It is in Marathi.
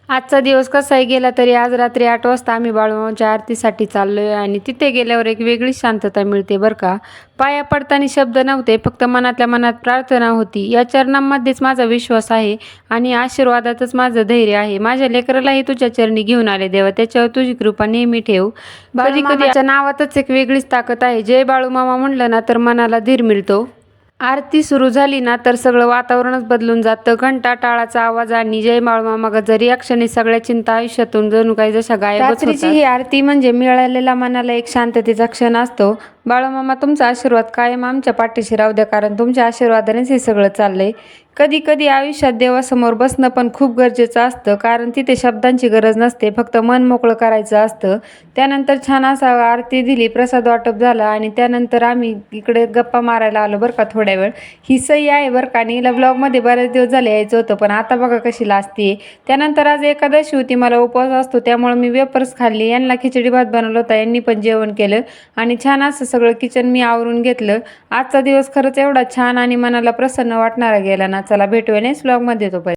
आजचा दिवस कसाही गेला तरी आज रात्री 8 वाजता आम्ही बाळूमामाच्या आरतीसाठी चाललोय आणि तिथे गेल्यावर एक वेगळीच शांतता मिळते बरं का. पाया पडताना शब्द नव्हते, फक्त मनातल्या मनात प्रार्थना होती. या चरणांमध्येच माझा विश्वास आहे आणि आशीर्वादातच माझं धैर्य आहे. माझ्या लेकरालाही तुझ्या चरणी घेऊन आले देवा, त्याच्यावर तुझी कृपा नेहमी ठेव. बाळूमामाच्या नावातच एक वेगळीच ताकद आहे. जय बाळूमामा म्हणलं ना तर मनाला धीर मिळतो. आरती सुरू झाली ना तर सगळं वातावरणच बदलून जातं. घंटा, टाळाचा आवाज आणि जय बाळूमामा गजर या क्षणी सगळ्या चिंता आयुष्यातून जणू काही जशा गायबच होतात. रात्रीची ही आरती म्हणजे मिळालेला मनाला एक शांततेचा क्षण असतो. बाळूमामा तुमचा आशीर्वाद कायम आमच्या पाठीशी राहू द्या, कारण तुमच्या आशीर्वादानेच हे सगळं चाललंय. कधी कधी आयुष्यात देवासमोर बसणं पण खूप गरजेचं असतं, कारण तिथे शब्दांची गरज नसते, फक्त मन मोकळं करायचं असतं. त्यानंतर छान असा आरती दिली, प्रसाद वाटप झाला आणि त्यानंतर आम्ही इकडे गप्पा मारायला आलो बरं का थोड्या वेळ. ही सही आहे बरं का, आणि हिला ब्लॉगमध्ये बरेच दिवस झाले यायचं होतं, पण आता बघा कशी लाजते. त्यानंतर आज एकादशी होती, मला उपवास असतो त्यामुळे मी वेफर्स खाल्ली. यांना खिचडी भात बनवला होता, यांनी पण जेवण केलं आणि छान असं सगळं किचन मी आवरून घेतलं. आजचा दिवस खरंच एवढा छान आणि मनाला प्रसन्न वाटणारा गेला ना. चला भेटूया नेक्स्ट ब्लॉगमध्ये, तोपर्यंत.